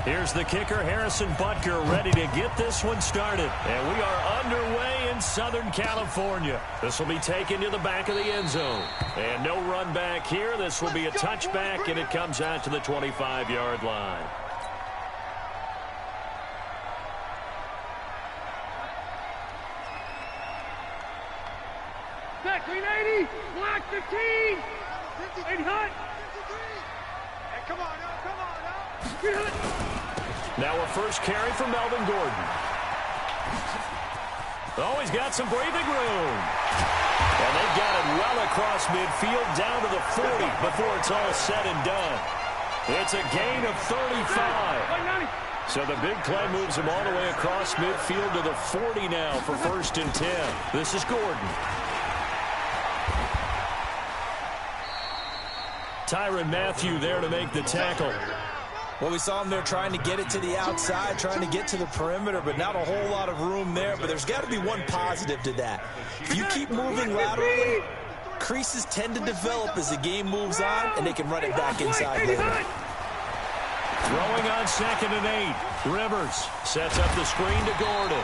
Here's the kicker, Harrison Butker, ready to get this one started. And we are underway in Southern California. This will be taken to the back of the end zone. And no run back here. This will be a touchback, and it comes out to the 25-yard line. Back, 380, block 15, 80 hot. Hey, come on, come on, Now a first carry for Melvin Gordon. Oh, he's got some breathing room. And they've got it well across midfield down to the 40 before it's all said and done. It's a gain of 35. So the big play moves him all the way across midfield to the 40 now for 1st and 10. This is Gordon. Tyrann Mathieu there to make the tackle. Well, we saw him there trying to get it to the outside, trying to get to the perimeter, but not a whole lot of room there. But there's got to be one positive to that. If you keep moving laterally, creases tend to develop as the game moves on, and they can run it back inside later. Throwing on 2nd and 8. Rivers sets up the screen to Gordon.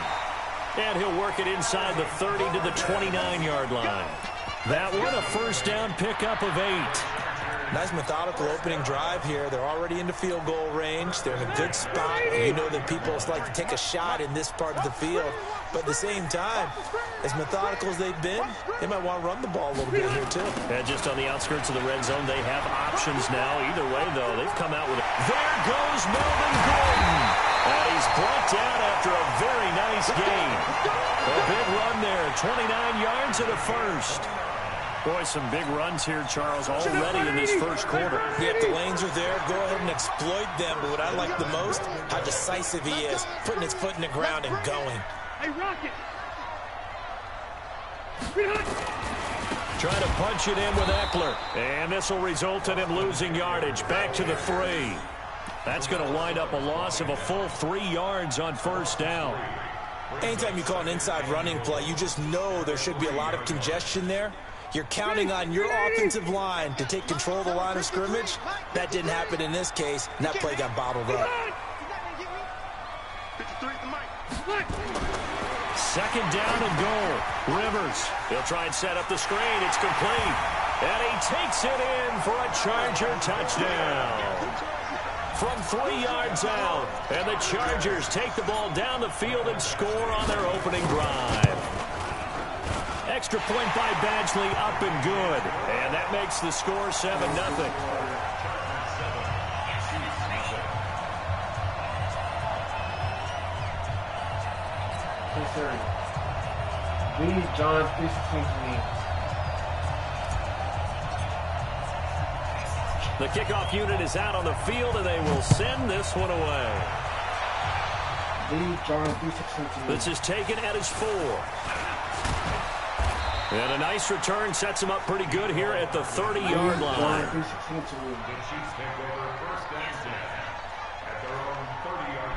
And he'll work it inside the 30 to the 29-yard line. That one a first down pickup of 8. Nice methodical opening drive here. They're already into field goal range. They're in a good spot. You know that people like to take a shot in this part of the field. But at the same time, as methodical as they've been, they might want to run the ball a little bit here, too. And just on the outskirts of the red zone, they have options now. Either way, though, they've come out with it. There goes Melvin Gordon. And he's brought down after a very nice gain. A big run there, 29 yards and a first. Boy, some big runs here, Charles, already in this first quarter. Yeah, if the lanes are there, go ahead and exploit them. But what I like the most, how decisive he is, putting his foot in the ground and going. Hey, Rocket. Trying to punch it in with Eckler. And this will result in him losing yardage. Back to the 3. That's going to wind up a loss of a full 3 yards on first down. Anytime you call an inside running play, you just know there should be a lot of congestion there. You're counting on your offensive line to take control of the line of scrimmage. That didn't happen in this case, and that play got bottled up. 2nd down and goal. Rivers, he'll try and set up the screen. It's complete. And he takes it in for a Charger touchdown. From 3 yards out. And the Chargers take the ball down the field and score on their opening drive. Extra point by Badgley, up and good. And that makes the score 7-0. Yes, sir. John 3:16 to me. The kickoff unit is out on the field, and they will send this one away. John 3:16 to me. This is taken at his 4. And a nice return sets him up pretty good here at the 30-yard line. John 3:16 to me. The Chiefs take over 1st and 10 at their own 30-yard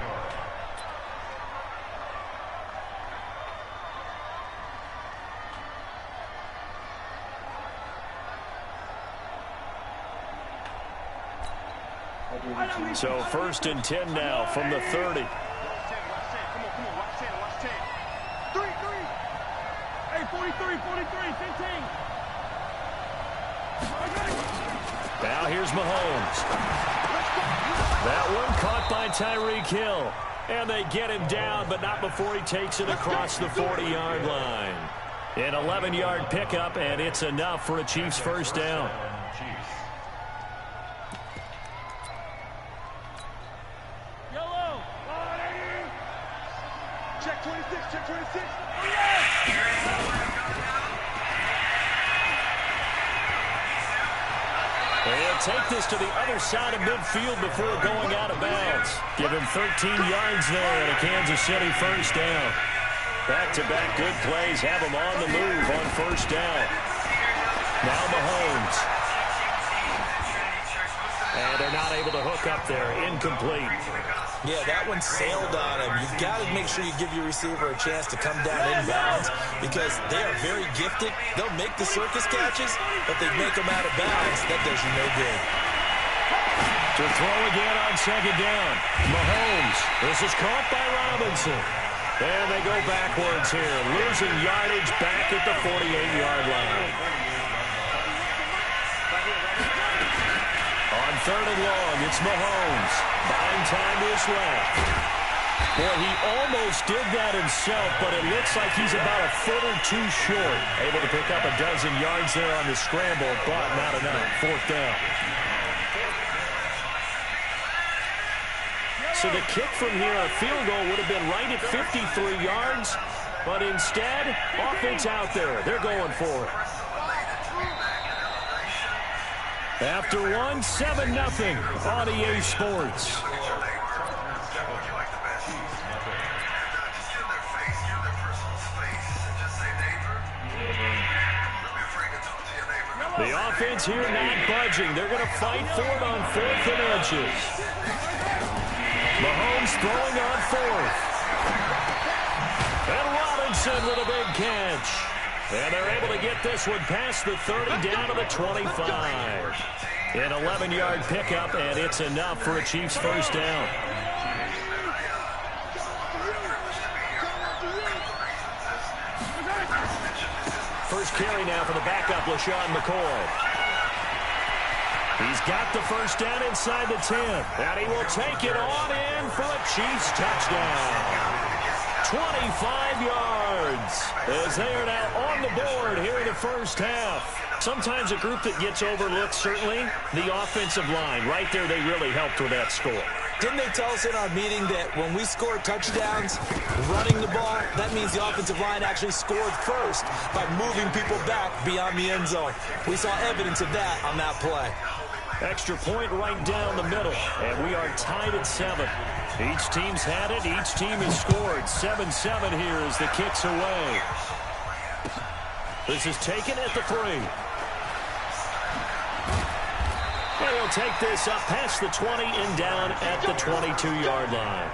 line. So 1st and 10 now from the 30. Hey, 43, 15. Now here's Mahomes. That one caught by Tyreek Hill. And they get him down, but not before he takes it across the 40-yard line. An 11-yard pickup, and it's enough for a Chiefs first down. Yellow. Check 26, check 26. They'll take this to the other side of midfield before going out of bounds. Give him 13 yards there and a Kansas City first down. Back-to-back good plays have him on the move on first down. Now Mahomes. And they're not able to hook up there. Incomplete. Yeah, that one sailed on him. You've got to make sure you give your receiver a chance to come down inbounds because they are very gifted. They'll make the circus catches, but they make them out of bounds. That does you no good. To throw again on second down. Mahomes. This is caught by Robinson. And they go backwards here, losing yardage back at the 48-yard line. On third and long, it's Mahomes. Buying time to his left. Boy, he almost did that himself, but it looks like he's about a foot or two short. Able to pick up a dozen yards there on the scramble, but not enough. Fourth down. So the kick from here, a field goal, would have been right at 53 yards, but instead, offense out there. They're going for it. After one, 7-0 on EA Sports. The offense here not budging. They're going to fight for it on 4th and inches. Mahomes throwing on 4th. And Robinson with a big catch. And they're able to get this one past the 30 down to the 25. An 11-yard pickup, and it's enough for a Chiefs first down. First carry now for the backup, LaShawn McCoy. He's got the first down inside the 10. And he will take it on in for a Chiefs touchdown. 25 yards as they are now on the board here in the first half. Sometimes a group that gets overlooked, certainly, the offensive line. Right there, they really helped with that score. Didn't they tell us in our meeting that when we score touchdowns running the ball, that means the offensive line actually scored first by moving people back beyond the end zone? We saw evidence of that on that play. Extra point right down the middle, and we are tied at 7. Each team's had it. Each team has scored. 7-7 here as the kick's away. This is taken at the 3. And he'll take this up past the 20 and down at the 22-yard line.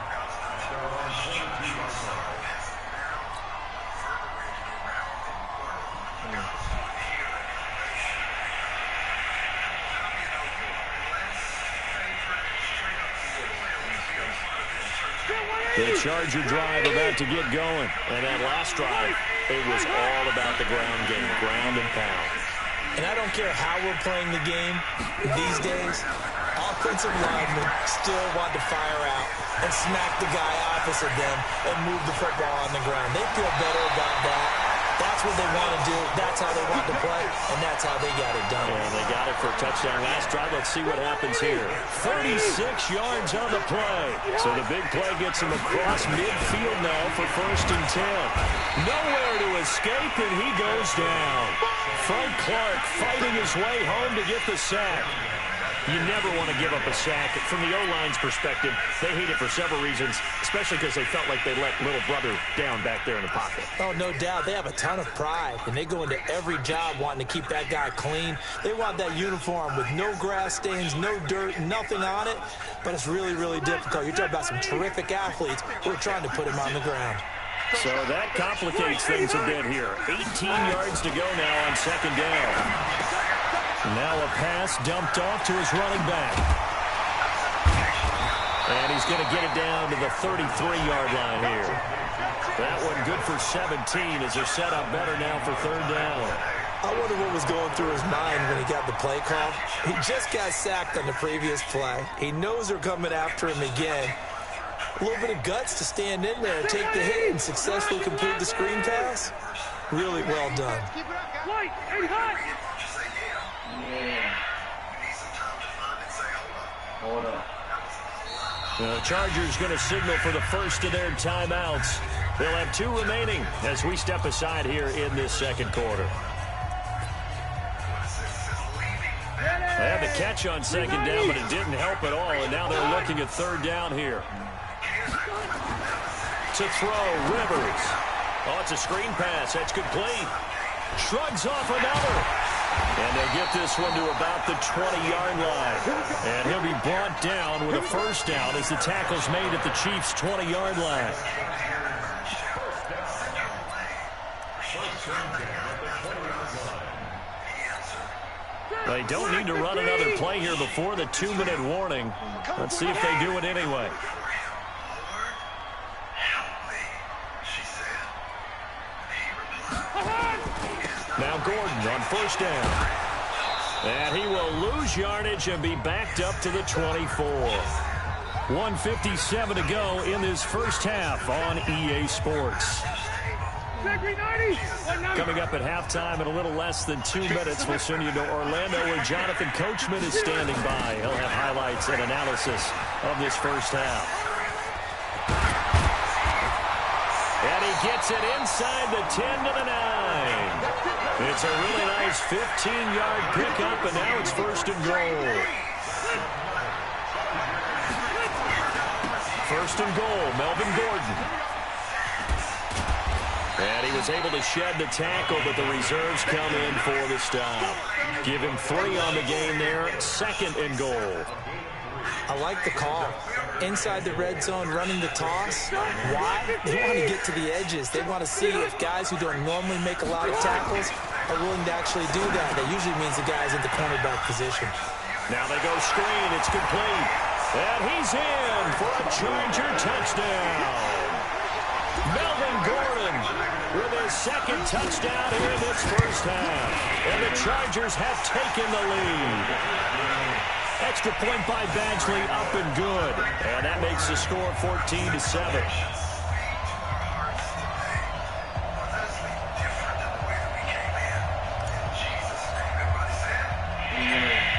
The Charger drive about to get going. And that last drive, it was all about the ground game, ground and pound. And I don't care how we're playing the game these days, offensive linemen still want to fire out and smack the guy opposite them and move the football on the ground. They feel better about that. That's what they want to do. That's how they want to play, and that's how they got it done. And they got it for a touchdown last drive. Let's see what happens here. 36 yards on the play. So the big play gets him across midfield now for 1st and 10. Nowhere to escape, and he goes down. Frank Clark fighting his way home to get the sack. You never want to give up a sack. From the O-line's perspective, they hate it for several reasons, especially because they felt like they let little brother down back there in the pocket. Oh, no doubt. They have a ton of pride, and they go into every job wanting to keep that guy clean. They want that uniform with no grass stains, no dirt, nothing on it, but it's really, really difficult. You're talking about some terrific athletes who are trying to put him on the ground. So that complicates things a bit here. 18 yards to go now on 2nd down. Now a pass dumped off to his running back. And he's going to get it down to the 33-yard line here. That one good for 17 as they're set up better now for 3rd down. I wonder what was going through his mind when he got the play call. He just got sacked on the previous play. He knows they're coming after him again. A little bit of guts to stand in there and take the hit and successfully complete the screen pass. Really well done. White and hot. Hold up. The Chargers going to signal for the first of their timeouts. They'll have 2 remaining as we step aside here in this 2nd quarter. They had the catch on 2nd down, but it didn't help at all, and now they're looking at 3rd down here. To throw, Rivers. Oh, it's a screen pass. That's complete. Shrugs off another. And they'll get this one to about the 20-yard line. And he'll be brought down with a first down as the tackle's made at the Chiefs' 20-yard line. They don't need to run another play here before the 2-minute warning. Let's see if they do it anyway. Now Gordon on first down. And he will lose yardage and be backed up to the 24. 1:57 to go in this first half on EA Sports. Coming up at halftime in a little less than 2 minutes, we'll send you to Orlando where Jonathan Coachman is standing by. He'll have highlights and analysis of this first half. And he gets it inside the 10 to the 9. It's a really nice 15-yard pickup, and now it's first and goal. First and goal, Melvin Gordon. And he was able to shed the tackle, but the reserves come in for the stop. Give him 3 on the game there, second and goal. I like the call. Inside the red zone, running the toss. Why? They want to get to the edges. They want to see if guys who don't normally make a lot of tackles are willing to actually do that. That usually means the guy's in the cornerback position. Now they go screen. It's complete. And he's in for a Charger touchdown. Melvin Gordon with his second touchdown here in this first half. And the Chargers have taken the lead. Extra point by Badgley, up and good. And that makes the score 14-7.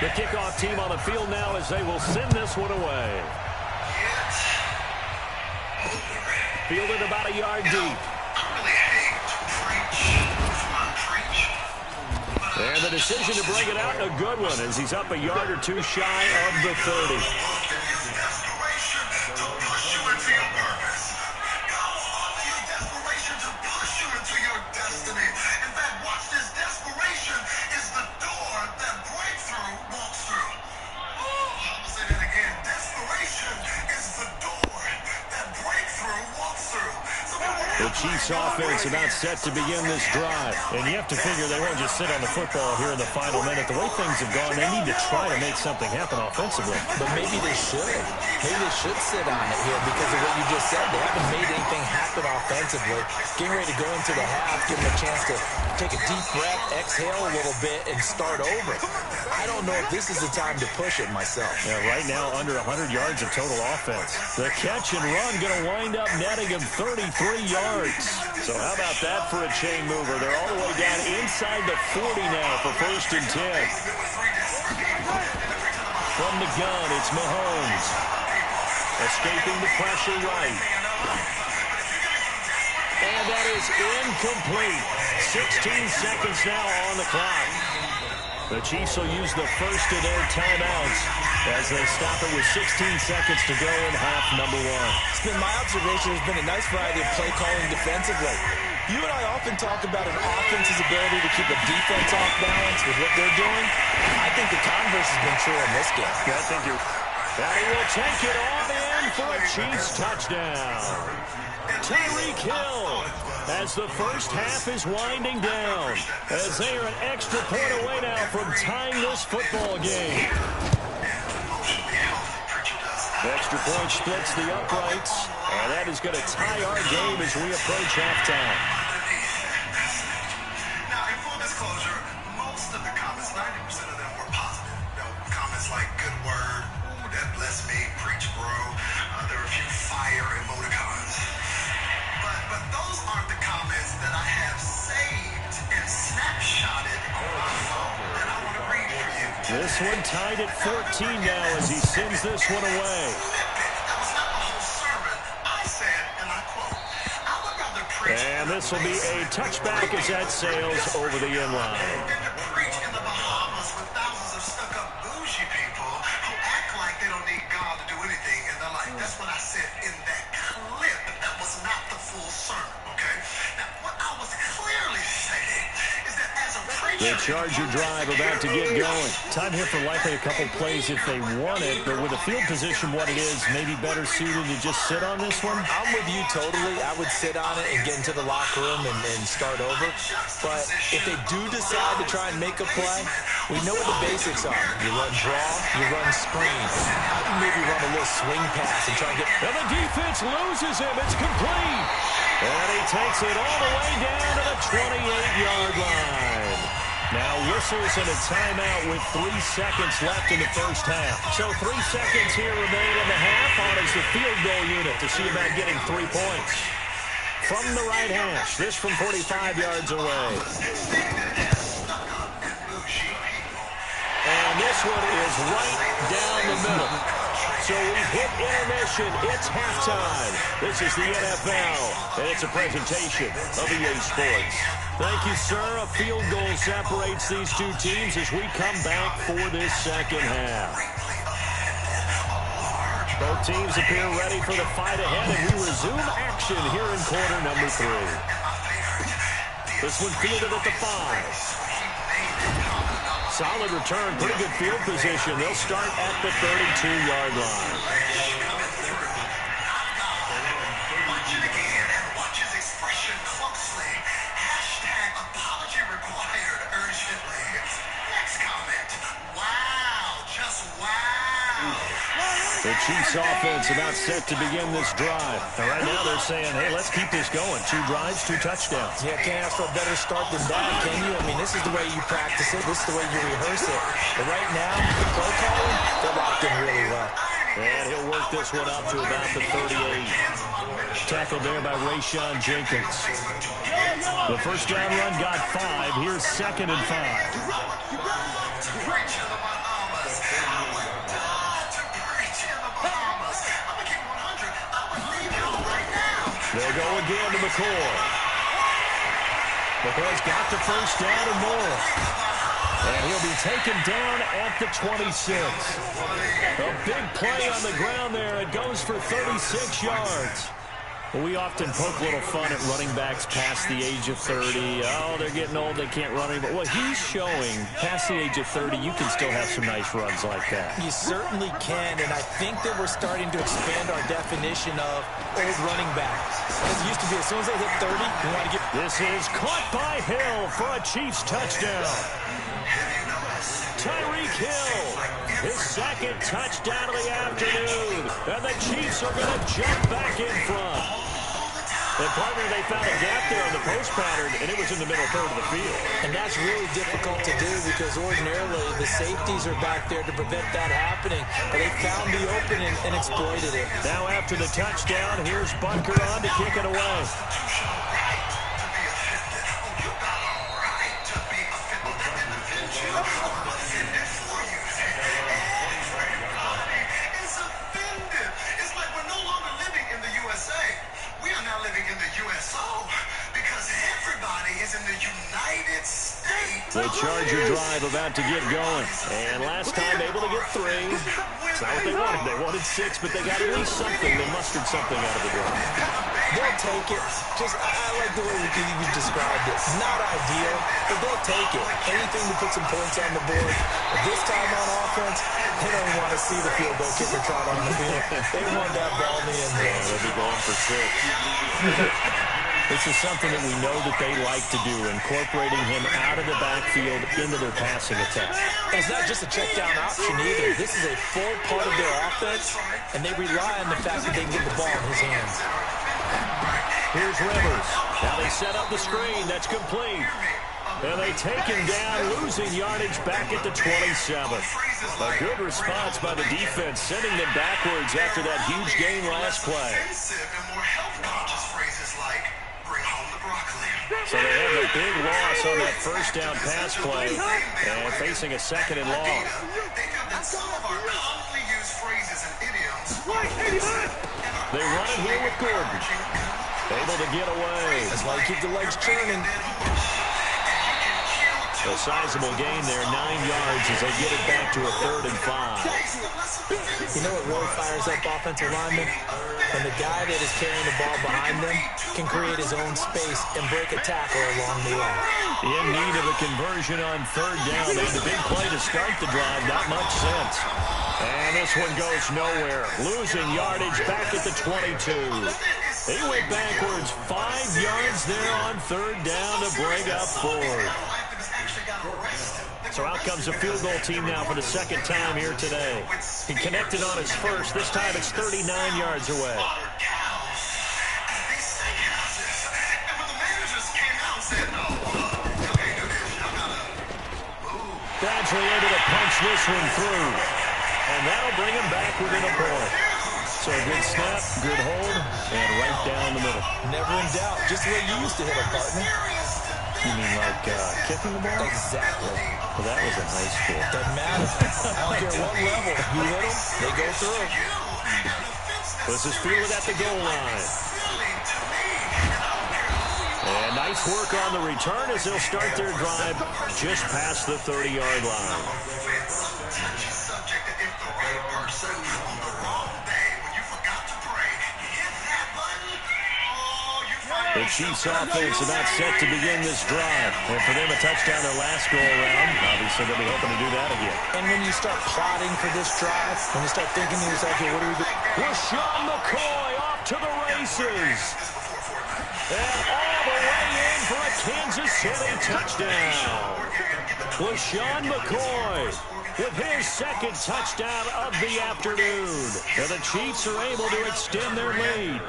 The kickoff team on the field now as they will send this one away. Fielded about a yard deep. And the decision to bring it out, a good one, as he's up a yard or two shy of the 30. The Chiefs offense about set to begin this drive. And you have to figure they won't just sit on the football here in the final minute. The way things have gone, they need to try to make something happen offensively. But maybe they should. Maybe they should sit on it here because of what you just said. They haven't made anything happen offensively. Getting ready to go into the half, give them a chance to take a deep breath, exhale a little bit, and start over. I don't know if this is the time to push it myself. Yeah, right now under 100 yards of total offense. The catch and run going to wind up netting him 33 yards. So how about that for a chain mover? They're all the way down inside the 40 now for first and 10. From the gun, it's Mahomes. Escaping the pressure right. And that is incomplete. 16 seconds now on the clock. The Chiefs will use the first of their timeouts as they stop it with 16 seconds to go in half number 1. It's been my observation. There's been a nice variety of play calling defensively. You and I often talk about an offense's ability to keep a defense off balance with what they're doing. I think the converse has been true in this game. I think you're... And he will take it on in for a Chiefs touchdown. Tyreek Hill as the first half is winding down, as they are an extra point away now from tying this football game. The extra point splits the uprights, and that is going to tie our game as we approach halftime. Now, in full disclosure, most of the comments, 90% of them were positive. You know, comments like "good word," "ooh, that blessed me," "preach, bro." There were a few fire emoticons. But those aren't the comments that I have saved and snapshotted on my phone that I want to read for you. This one tied at 14 now as he sends this one away. That was not the whole sermon. I said, and I quote, "I would rather preach." And this will be a touchback as that sails over the end line. Than to preach in the Bahamas with thousands of stuck-up bougie people who act like they don't need God to do anything in their life. That's what I said in that clip. That was not the full sermon, okay? Now, what I was clearly saying is that as a preacher, The Charger drive about to get going. Time here for likely a couple plays if they want it, but with a field position what it is, maybe better suited to just sit on this one? I'm with you totally. I would sit on it and get into the locker room and start over. But if they do decide to try and make a play, we know what the basics are. You run draw, you run screen. I can maybe run a little swing pass and try and get... And the defense loses him. It's complete. And he takes it all the way down to the 28-yard line. Now whistles and a timeout with 3 seconds left in the first half. So 3 seconds here remain in the half on as the field goal unit to see about getting 3 points. From the right hash, this from 45 yards away. And this one is right down the middle. So we've hit intermission. It's halftime. This is the NFL, and it's a presentation of EA Sports. Thank you, sir. A field goal separates these two teams as we come back for this second half. Both teams appear ready for the fight ahead, and we resume action here in quarter number 3. This one fielded at the 5. Solid return, pretty good field position. They'll start at the 32-yard line. Watch it again and watch his expression closely. #apology required urgently. Next comment. Wow, just wow. The Chiefs offense about set to begin this drive. And right now they're saying, hey, let's keep this going. 2 drives, 2 touchdowns. Yeah, can't ask for a better start than that, can you? I mean, this is the way you practice it. This is the way you rehearse it. But right now, the play calling, they're locked in really well. And he'll work this one up to about the 38. Tackled there by Rayshon Jenkins. The first down run got 5. Here's 2nd and 5. They'll go again to McCoy. McCoy's got the first down and more. And he'll be taken down at the 26. A big play on the ground there. It goes for 36 yards. Well, we often poke a little fun at running backs past the age of 30. Oh, they're getting old, they can't run anymore. Well, he's showing past the age of 30, you can still have some nice runs like that. You certainly can, and I think that we're starting to expand our definition of old running backs. Because it used to be as soon as they hit 30, we want to get... This is caught by Hill for a Chiefs touchdown. Tyreek Hill, his 2nd touchdown of the afternoon. And the Chiefs are going to jump back in front. And partner, they found a gap there on the post pattern, and it was in the middle third of the field. And that's really difficult to do because ordinarily the safeties are back there to prevent that happening. But they found the opening and exploited it. Now after the touchdown, here's Bunker on to kick it away. The Charger drive about to get going. And last time able to get 3. It's not what they wanted. They wanted 6, but they got at least something. They mustered something out of the drive. They'll take it. I like the way you described it. Not ideal, but they'll take it. Anything to put some points on the board. But this time on offense, they don't want to see the field goal kicker trot on the field. They want that ball in the end zone. Yeah, they'll be going for 6. This is something that we know that they like to do, incorporating him out of the backfield into their passing attack. It's not just a check down option either. This is a full part of their offense, and they rely on the fact that they can get the ball in his hands. Here's Rivers. Now they set up the screen. That's complete. And they take him down, losing yardage back at the 27. A good response by the defense, sending them backwards after that huge gain last play. So they have a big loss on that first down pass play and facing a 2nd and long. They run it here with Gordon. Able to get away. That's why you keep the legs churning. A sizable gain there, 9 yards as they get it back to a 3rd and 5. You know what really fires up offensive linemen? When the guy that is carrying the ball behind them can create his own space and break a tackle along the line. In need of a conversion on third down. They had the big play to start the drive. Not much sense. And this one goes nowhere. Losing yardage back at the 22. They went backwards 5 yards there on third down to bring up fourth. So out comes the field goal team now for the second time here today. He connected on his first. This time it's 39 yards away. Badgley able to punch this one through. And that'll bring him back within a point. So a good snap, good hold, and right down the middle. Never in doubt. Just the way you used to hit a partner. You mean like kicking the ball? Exactly. Well, that was in high school. Doesn't matter. I don't care what level. You hit them, they go through. Puts his field at the goal line. And nice work on the return as they'll start their drive just past the 30-yard line. The Chiefs offense about set to begin this drive. And for them, a touchdown their last go-around. Obviously, they'll be hoping to do that again. And when you start plotting for this drive, when you start thinking to yourself, okay, what do we do? LaShawn McCoy off to the races. And all the way in for a Kansas City touchdown. LaShawn McCoy with his second touchdown of the afternoon. And the Chiefs are able to extend their lead.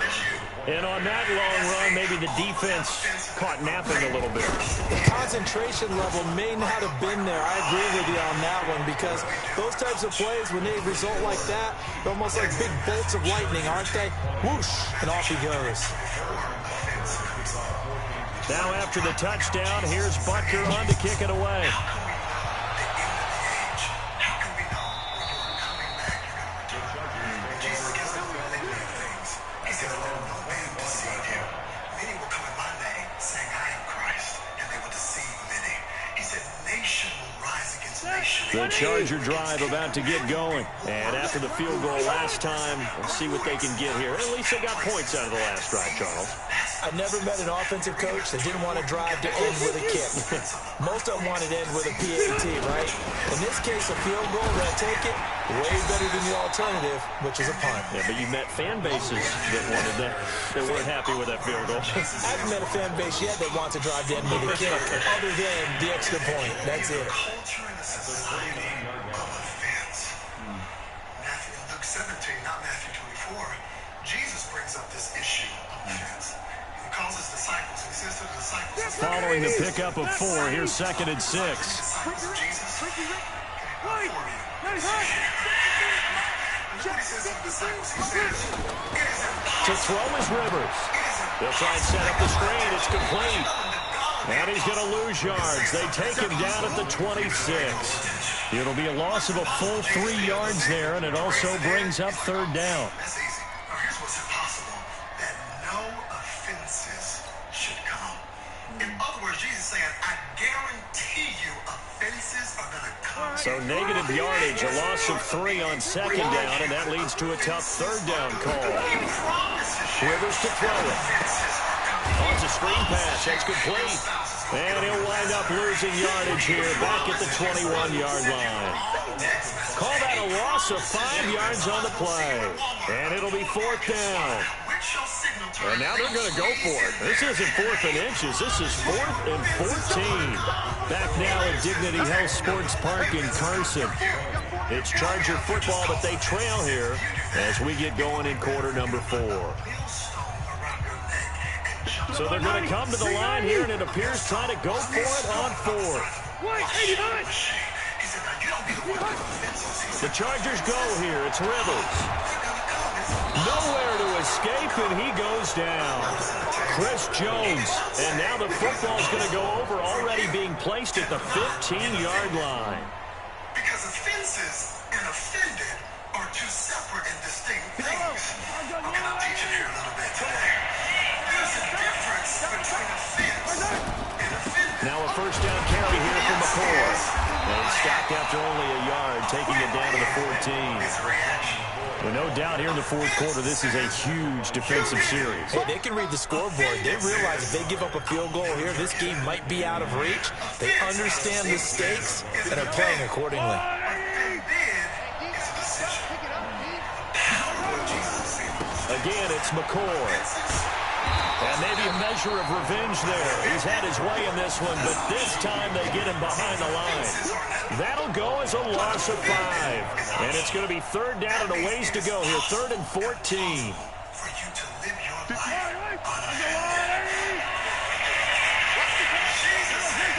And on that long run, maybe the defense caught napping a little bit. The concentration level may not have been there. I agree with you on that one because those types of plays, when they result like that, they're almost like big bolts of lightning, aren't they? Whoosh, and off he goes. Now after the touchdown, here's Butker on to kick it away. The Charger drive about to get going. And after the field goal last time, we'll see what they can get here. At least they got points out of the last drive, Charles. I never met an offensive coach that didn't want to drive to end with a kick. Most of them wanted to end with a PAT, right? In this case, a field goal, they'll take it way better than the alternative, which is a punt. Yeah, but you met fan bases that wanted that. They weren't happy with that field goal. I haven't met a fan base yet that wants to drive to end with a kick, other than the extra point. That's it. Luke 17, not Matthew 24. Jesus brings up this issue of offense. He calls his disciples. He says to the disciples, following the pickup of 4, here's 2nd and 6. To throw is Rivers. They'll try and set up the screen. It's complete. And he's going to lose yards. They take him down at the 26. It'll be a loss of a full 3 yards there, and it also brings up third down. That's easy. Now, here's what's impossible. That no offenses should come. In other words, Jesus saying, I guarantee you offenses are going to come. So negative yardage, a loss of 3 on second down, and that leads to a tough third down call. Rivers to throw it. Oh, it's a screen pass. That's complete. And he'll wind up losing yardage here back at the 21-yard line. Call that a loss of 5 yards on the play. And it'll be 4th down. And now they're going to go for it. This isn't 4th and inches. This is 4th and 14. Back now at Dignity Health Sports Park in Carson. It's Charger football, but they trail here as we get going in quarter number 4. So they're going to come to the line here, and it appears trying to go for it on 4th. The Chargers go here. It's Rivers. Nowhere to escape, and he goes down. Chris Jones. And now the football's going to go over, already being placed at the 15-yard line. Because offenses and offended are two separate and distinct things. Okay, I'll teach you here a little bit today. There's a difference between offense and offended. Now a first down carry here from McCoy. And it's stopped after only a yard, taking it down to the 14. Well, no doubt here in the fourth quarter, this is a huge defensive series. Hey, they can read the scoreboard. They realize if they give up a field goal here, this game might be out of reach. They understand the stakes and are playing accordingly. Again, it's McCoy. And maybe a measure of revenge there. He's had his way in this one, but this time they get him behind the line. That'll go as a loss of 5. And it's going to be third down and a ways to go here. 3rd and 14. For you to live your life on a Jesus said,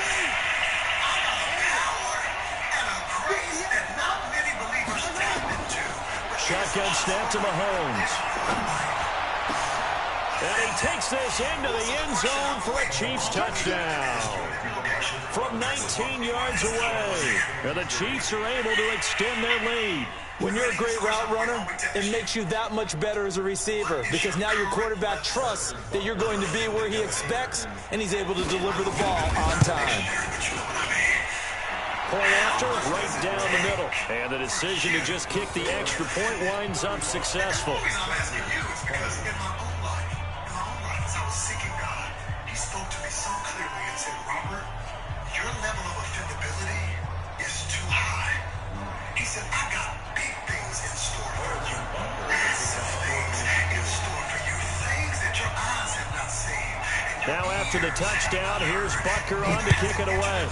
I got a power and a grace that not many believers tap into. Shotgun snap to Mahomes. And he takes this into the end zone for a Chiefs touchdown. From 19 yards away. And the Chiefs are able to extend their lead. When you're a great route runner, it makes you that much better as a receiver because now your quarterback trusts that you're going to be where he expects, and he's able to deliver the ball on time. Point after, right down the middle. And the decision to just kick the extra point winds up successful. I'm asking you is because in my own life, as I was seeking God, he spoke to me so clearly and said, Robert, your level of offendability is too high. He said, I got big things in store for you. Massive things in store for you. Things that your eyes have not seen. Now after the touchdown, here's Butker on to kick it away.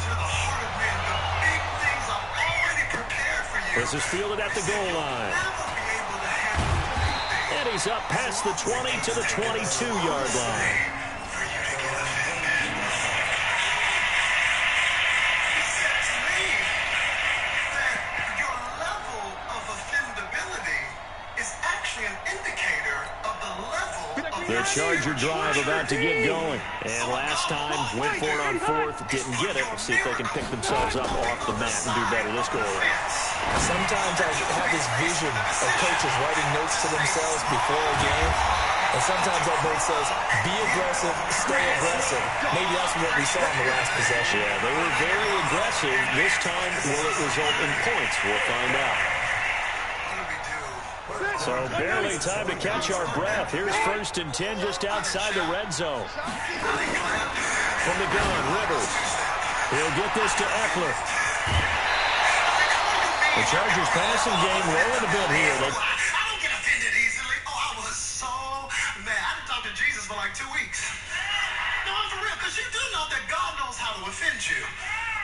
This is fielded at the goal line. And he's up past the 20 to the 22-yard line. The Charger drive about to get going. And last time, went for it on 4th, didn't get it. We'll see if they can pick themselves up off the mat and do better this go-around. Sometimes I have this vision of coaches writing notes to themselves before a game. And sometimes that note says, be aggressive, stay aggressive. Maybe that's what we saw in the last possession. Yeah, they were very aggressive. This time, will it result in points? We'll find out. So barely time to catch our breath. Here's 1st and 10 just outside the red zone. From the gun, Rivers. He'll get this to Eckler. The Chargers passing game rolling a bit here. I don't get offended easily. Oh, I was so mad. I didn't talk to Jesus for like 2 weeks. No, I'm for real, because you do know that God knows how to offend you.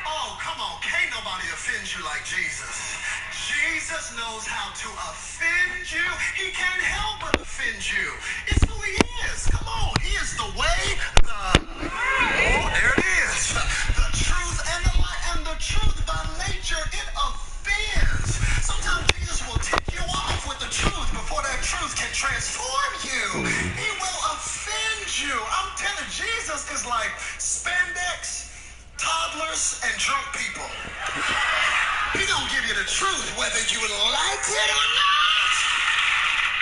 Oh, come on. Can't nobody offend you like Jesus. Jesus knows how to offend you. He can't help but offend you. It's who he is. Come on. He is the way, there it is. The truth and the light. And the truth by nature, it offends. Sometimes Jesus will tick you off with the truth before that truth can transform you. He will offend you. I'm telling you, Jesus is like spandex, toddlers, and drunk people. He gonna give you the truth whether you like it or not.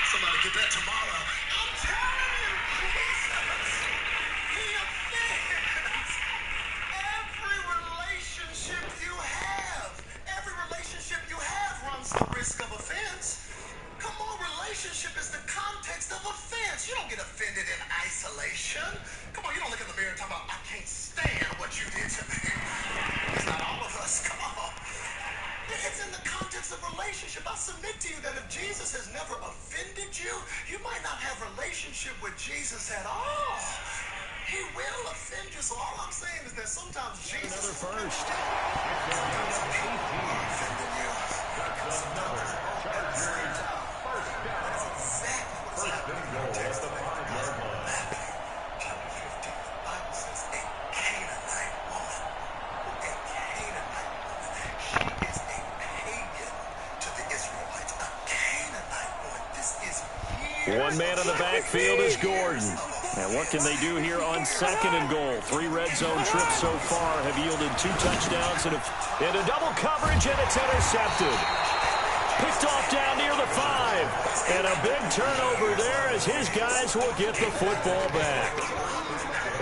Somebody get that tomorrow. I'm telling you, Jesus, he offends. Every relationship you have runs the risk of offense. Come on, relationship is the context of offense. You don't get offended in isolation. Come on, you don't look in the mirror and talk about, I can't stand what you did to me. It's not all of us. Come on. It's in the context of relationship. I submit to you that if Jesus has never offended you, you might not have relationship with Jesus at all. He will offend you. So all I'm saying is that sometimes Jesus is first. One man in the backfield is Gordon. And what can they do here on 2nd and goal? 3 red zone trips so far have yielded 2 touchdowns and a double coverage, and it's intercepted. Picked off down near the 5. And a big turnover there as his guys will get the football back.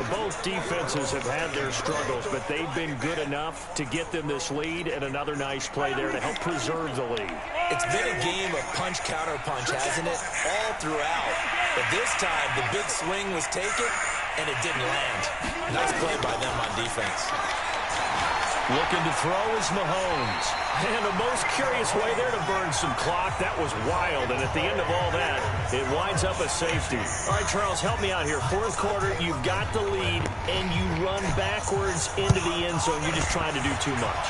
Both defenses have had their struggles, but they've been good enough to get them this lead, and another nice play there to help preserve the lead. It's been a game of punch-counter-punch, hasn't it? All throughout. But this time, the big swing was taken, and it didn't land. Nice play by them on defense. Looking to throw is Mahomes. And the most curious way there to burn some clock. That was wild. And at the end of all that, it winds up a safety. All right, Charles, help me out here. Fourth quarter, you've got the lead, and you run backwards into the end zone. You're just trying to do too much.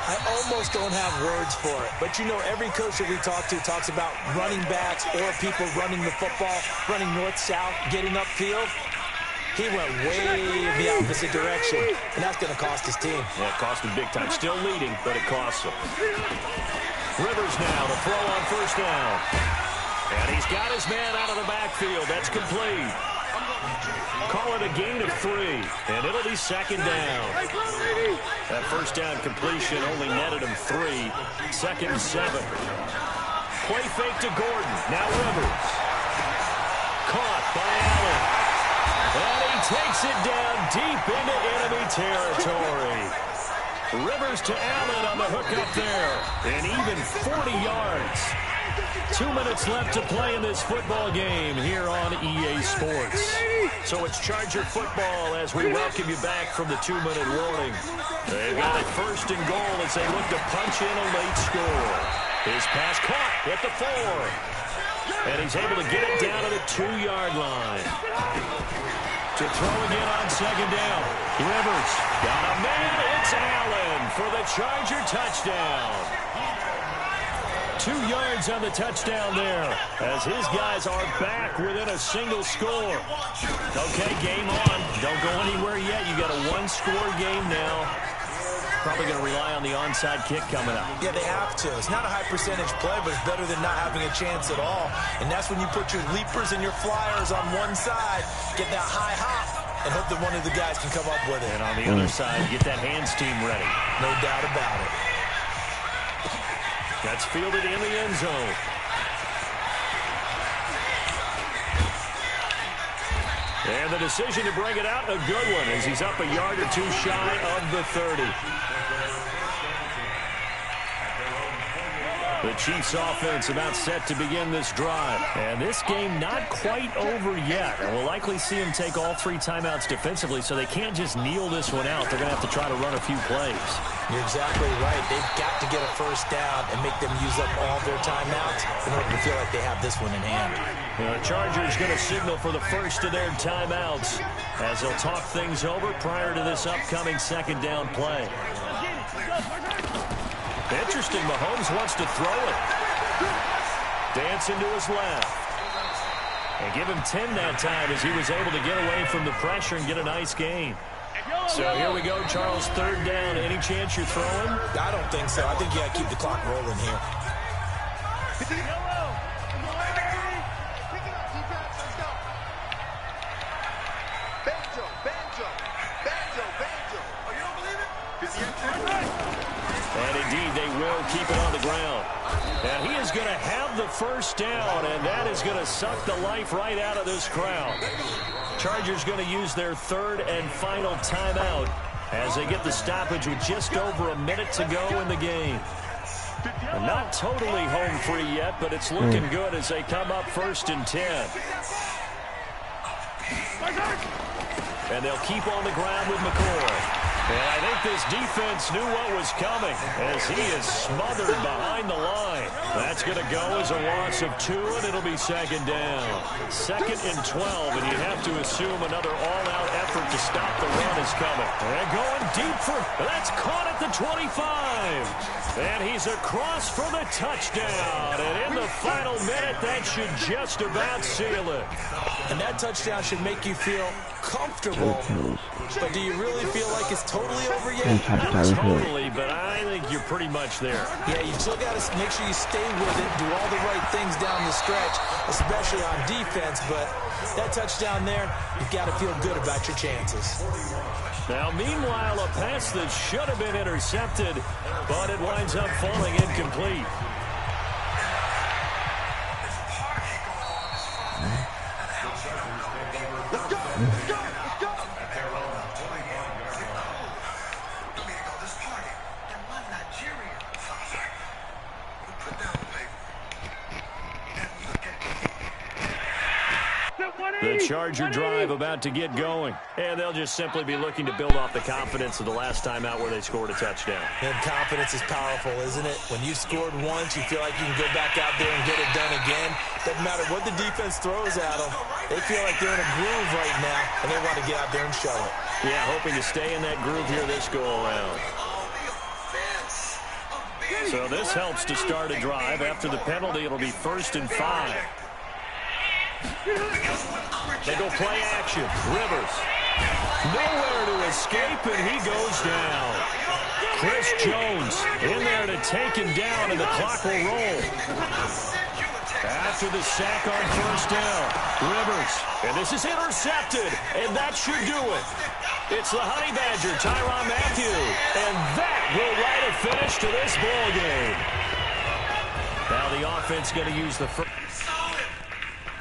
I almost don't have words for it. But, you know, every coach that we talk to talks about running backs or people running the football, running north-south, getting upfield. He went way the opposite direction, and that's going to cost his team. Yeah, it cost him big time. Still leading, but it costs him. Rivers now to throw on first down. And he's got his man out of the backfield. That's complete. Call it a gain of 3, and it'll be second down. That first down completion only netted him 3. Second and 7. Play fake to Gordon. Now Rivers. Caught by Allen. And he takes it down deep into enemy territory. Rivers to Allen on the hook up there. And even 40 yards. 2 minutes left to play in this football game here on EA Sports. So it's Charger football as we welcome you back from the 2-minute warning. They've got it first and goal as they look to punch in a late score. His pass caught at the 4. And he's able to get it down to the 2-yard line. To throw again on second down. Rivers got a man. It's Allen for the Charger touchdown. 2 yards on the touchdown there as his guys are back within a single score. Okay, game on. Don't go anywhere yet. You got a 1-score game now. Probably going to rely on the onside kick coming up. Yeah, they have to. It's not a high percentage play, but it's better than not having a chance at all. And that's when you put your leapers and your flyers on one side, get that high hop, and hope that one of the guys can come up with it. And on the other side, get that hands team ready. No doubt about it. That's fielded in the end zone. And the decision to bring it out, a good one, as he's up a yard or 2 shy of the 30. The Chiefs offense about set to begin this drive. And this game not quite over yet. And we'll likely see them take all 3 timeouts defensively, so they can't just kneel this one out. They're going to have to try to run a few plays. You're exactly right. They've got to get a first down and make them use up all their timeouts in order to feel like they have this one in hand. The Chargers going to signal for the first of their timeouts as they'll talk things over prior to this upcoming second down play. Interesting, Mahomes wants to throw it. Dancing to his left. And give him 10 that time as he was able to get away from the pressure and get a nice gain. So here we go, Charles, third down. Any chance you're throwing? I don't think so. I think you got to keep the clock rolling here. And indeed, they will keep it on the ground. And he is going to have the first down, and that is going to suck the life right out of this crowd. Chargers going to use their third and final timeout as they get the stoppage with just over a minute to go in the game. And not totally home free yet, but it's looking good as they come up first and 10. And they'll keep on the ground with McCoy. And I think this defense knew what was coming as he is smothered behind the line. That's going to go as a loss of 2, and it'll be second down. Second and 12, and you have to assume another all-out effort to stop the run is coming. And going deep for, that's caught at the 25. And he's across for the touchdown. And in the final minute, that should just about seal it. And that touchdown should make you feel comfortable. But do you really feel like it's totally over yet? Not totally, but I think you're pretty much there. Yeah, you still got to make sure you stay with it, do all the right things down the stretch, especially on defense. But that touchdown there, you've got to feel good about your chances. Now, meanwhile, a pass that should have been intercepted, but it winds up falling incomplete. The Charger drive about to get going. And they'll just simply be looking to build off the confidence of the last time out where they scored a touchdown. And confidence is powerful, isn't it? When you scored once, you feel like you can go back out there and get it done again. Doesn't matter what the defense throws at them. They feel like they're in a groove right now, and they want to get out there and show it. Yeah, hoping to stay in that groove here this go-around. So this helps to start a drive. After the penalty, it'll be 1st and 5. They go play action. Rivers. Nowhere to escape, and he goes down. Chris Jones in there to take him down, and the clock will roll. After the sack on 1st down, Rivers. And this is intercepted, and that should do it. It's the Honey Badger, Tyrann Mathieu. And that will write a finish to this ball game. Now the offense going to use the first.